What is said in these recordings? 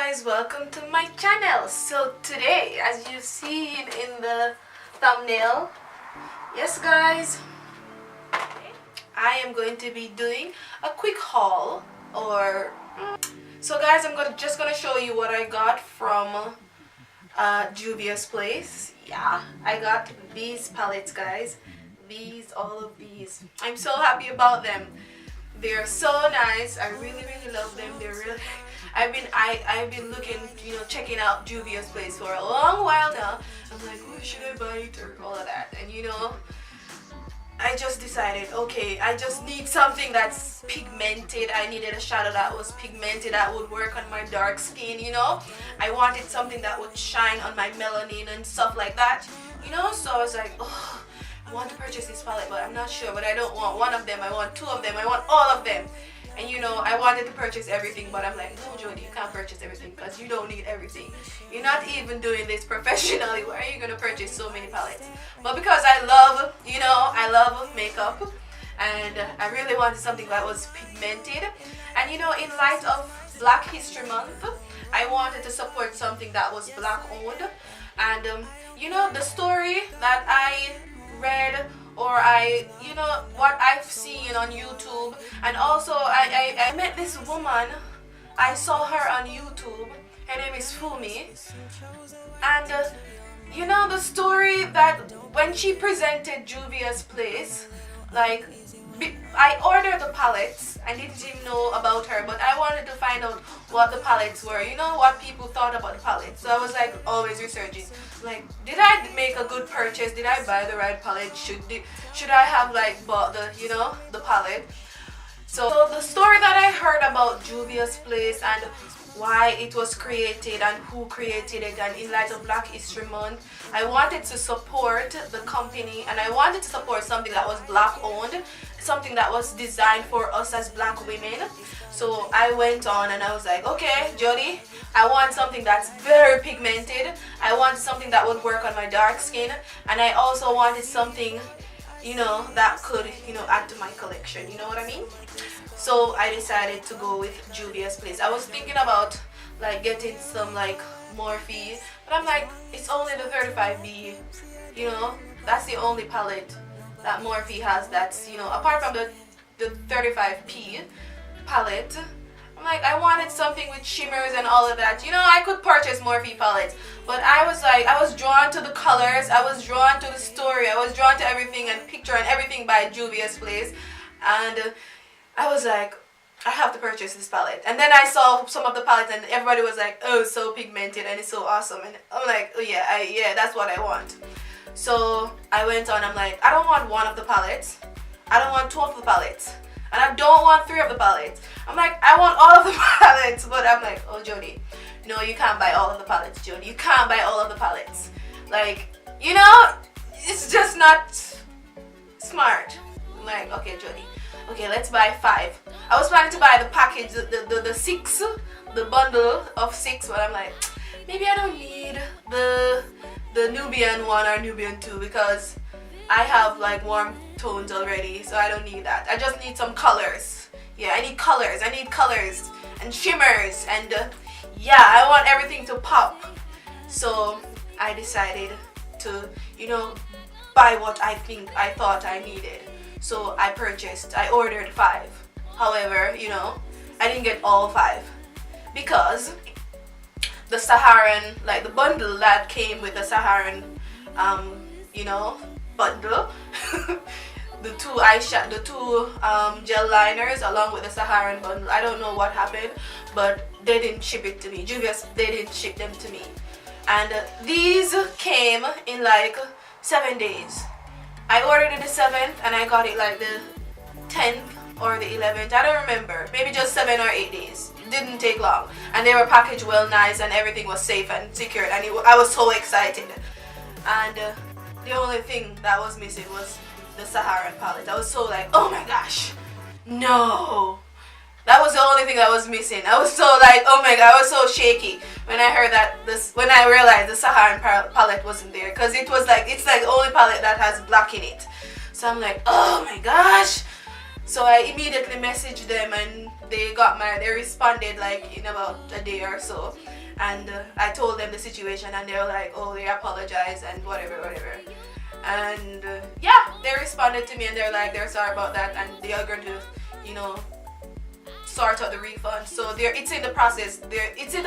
guys, welcome to my channel. So today, as you've seen in the thumbnail, yes guys, I am going to be doing a quick haul. So guys, I'm just gonna show you what I got from Juvia's place. Yeah, I got these palettes, guys. All of these. I'm so happy about them. They're so nice. I really love them. They're really I've been looking, checking out Juvia's place for a long while now. I'm like, oh, should I buy it or all of that? And I just decided, okay, I just need something that's pigmented. I needed a shadow that was pigmented, that would work on my dark skin, I wanted something that would shine on my melanin and stuff like that, So I was like, oh, I want to purchase this palette, but I'm not sure. But I don't want one of them. I want two of them. I want all of them. And I wanted to purchase everything, but I'm like, no, Jody, you can't purchase everything because you don't need everything. You're not even doing this professionally. Why are you gonna purchase so many palettes? But because I love, I love makeup, and I really wanted something that was pigmented. And in light of Black History Month, I wanted to support something that was black owned. And the story that I read, or what I've seen on YouTube, and also I met this woman. I saw her on YouTube. Her name is FUMI'S, and the story that when she presented Juvia's place, like, I ordered the palettes. I didn't even know about her, but I wanted to find out what the palettes were, what people thought about the palettes. So I was like always researching, like, did I make a good purchase? Did I buy the right palette? Should I have like bought the the palette? So the story that I heard about Juvia's place and why it was created and who created it, and in light of Black History Month, I wanted to support the company, and I wanted to support something that was black owned, something that was designed for us as black women. So I went on and I was like, okay, Jody, I want something that's very pigmented. I want something that would work on my dark skin, and I also wanted something that could add to my collection, you know what I mean? So I decided to go with Juvia's place. I was thinking about like getting some like Morphe, but I'm like, it's only the 35B, that's the only palette that Morphe has that's apart from the 35P palette. I'm like, I wanted something with shimmers and all of that. I could purchase Morphe palettes, but I was like, I was drawn to the colors, I was drawn to the story, I was drawn to everything and picture and everything by Juvia's place, and I was like, I have to purchase this palette. And then I saw some of the palettes and everybody was like, oh, it's so pigmented and it's so awesome, and I'm like, oh yeah, that's what I want. So I went on, I'm like, I don't want one of the palettes, I don't want two of the palettes, and I don't want three of the palettes. I'm like, I want all of the palettes, but I'm like, oh, Jody, no, you can't buy all of the palettes, Jody. You can't buy all of the palettes. Like, it's just not smart. I'm like, okay, Jody, okay, let's buy 5. I was planning to buy the package, the 6, the bundle of 6, but I'm like, maybe I don't need the Nubian 1 or Nubian 2 because I have like warm tones already, so I don't need that. I just need some colors. Yeah, I need colors and shimmers, and yeah, I want everything to pop. So I decided to buy what I thought I needed. So I ordered 5. However, I didn't get all 5 because the Saharan, like the bundle that came with the Saharan bundle the two gel liners along with the Saharan bundle, I don't know what happened, but they didn't ship it to me. Juvia's, they didn't ship them to me, and these came in like 7 days. I ordered it the 7th and I got it like the 10th or the 11th, I don't remember, maybe just 7 or 8 days. It didn't take long, and they were packaged well nice, and everything was safe and secured, and I was so excited. And the only thing that was missing was the Saharan palette. I was so like, oh my gosh, no. That was the only thing that was missing. I was so like, oh my god, I was so shaky when I heard that when I realized the Saharan palette wasn't there, because it's like the only palette that has black in it. So I'm like, oh my gosh. So I immediately messaged them and they responded like in about a day or so, and I told them the situation, and they were like, oh, they apologize and whatever, and yeah, they responded to me, and they're like, they're sorry about that, and they are going to, you know, sort out the refund. So it's in the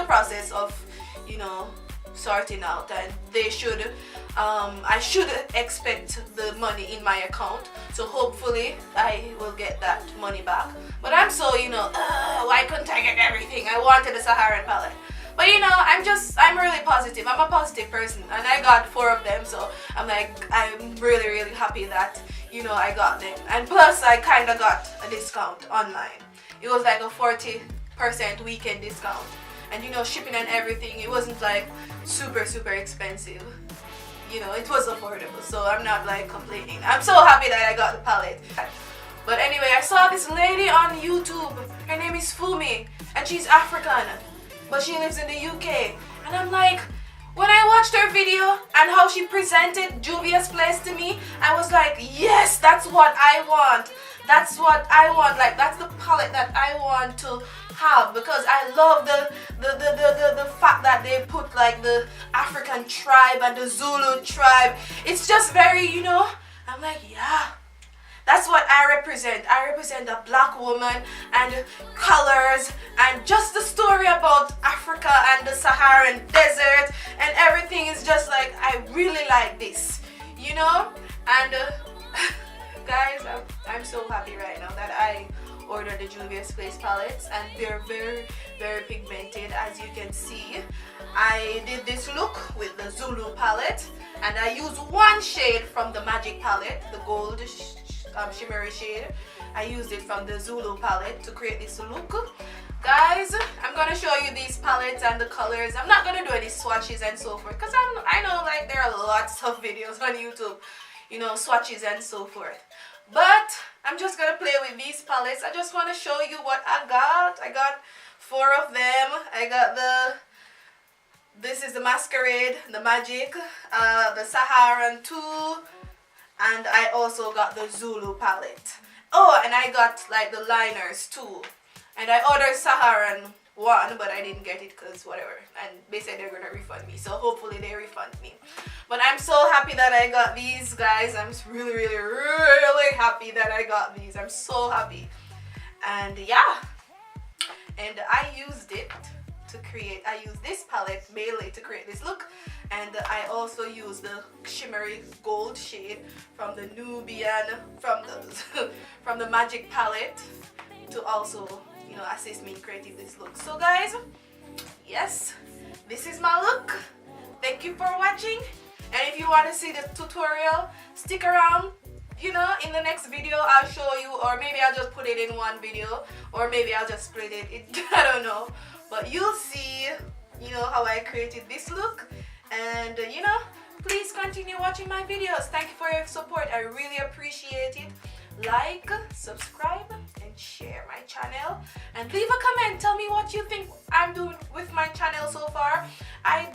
process of, you know, sorting out, and they should I should expect the money in my account, so hopefully I will get that money back. But I'm so, you know, why couldn't I get everything? I wanted a Saharan palette. But you know, I'm really positive. I'm a positive person, and I got 4 of them, so I'm really happy that, you know, I got them. And plus I kind of got a discount online. It was like a 40% weekend discount, and you know, shipping and everything, it wasn't like super expensive. You know, it was affordable, so I'm not like complaining. I'm so happy that I got the palette. But anyway, I saw this lady on YouTube. Her name is Fumi, and she's African, but she lives in the UK. And I'm like, when I watched her video and how she presented Juvia's place to me, I was like, yes, that's what I want. That's what I want. Like, that's the palette that I want to have, because I love the fact that they put like the African tribe and the Zulu tribe. It's just very, you know, I'm like, yeah, that's what I represent. I represent a black woman and colors and just the story about Africa and the Saharan desert, and everything is just like, I really like this, you know. And guys, I'm so happy right now that I ordered the Juvia's Place palettes, and they're very pigmented, as you can see. I did this look with the Zulu palette, and I used one shade from the Magic palette, the gold shimmery shade. I used it from the Zulu palette to create this look. Guys, I'm gonna show you these palettes and the colors. I'm not gonna do any swatches and so forth, because I know like there are lots of videos on YouTube, you know, swatches and so forth. But I'm just gonna play with these palettes. I just want to show you what I got. I got 4 of them. I got this is the Mascarade, the Magic, the Saharan 2, and I also got the Zulu palette. Oh, and I got like the liners too. And I ordered Saharan 1, but I didn't get it because whatever, and they said they're gonna refund me, so hopefully they refund me. But I'm so happy that I got these, guys. I'm really happy that I got these. I'm so happy. And yeah, and I used this palette mainly to create this look, and I also used the shimmery gold shade from the Nubian, from the Magic palette to also, you know, assist me in creating this look. So guys, yes, this is my look. Thank you for watching, and if you want to see the tutorial, stick around. You know, in the next video I'll show you, or maybe I'll just put it in one video, or maybe I'll just split it. I don't know, but you'll see, you know, how I created this look. And you know, please continue watching my videos. Thank you for your support. I really appreciate it. Like, subscribe, and share my channel, and leave a comment. Tell me what you think I'm doing with my channel so far. I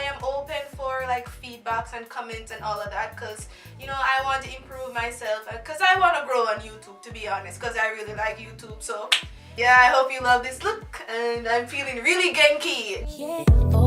am open for like feedbacks and comments and all of that, because you know, I want to improve myself, because I want to grow on YouTube, to be honest, because I really like YouTube. So yeah, I hope you love this look, and I'm feeling really genki. Yeah.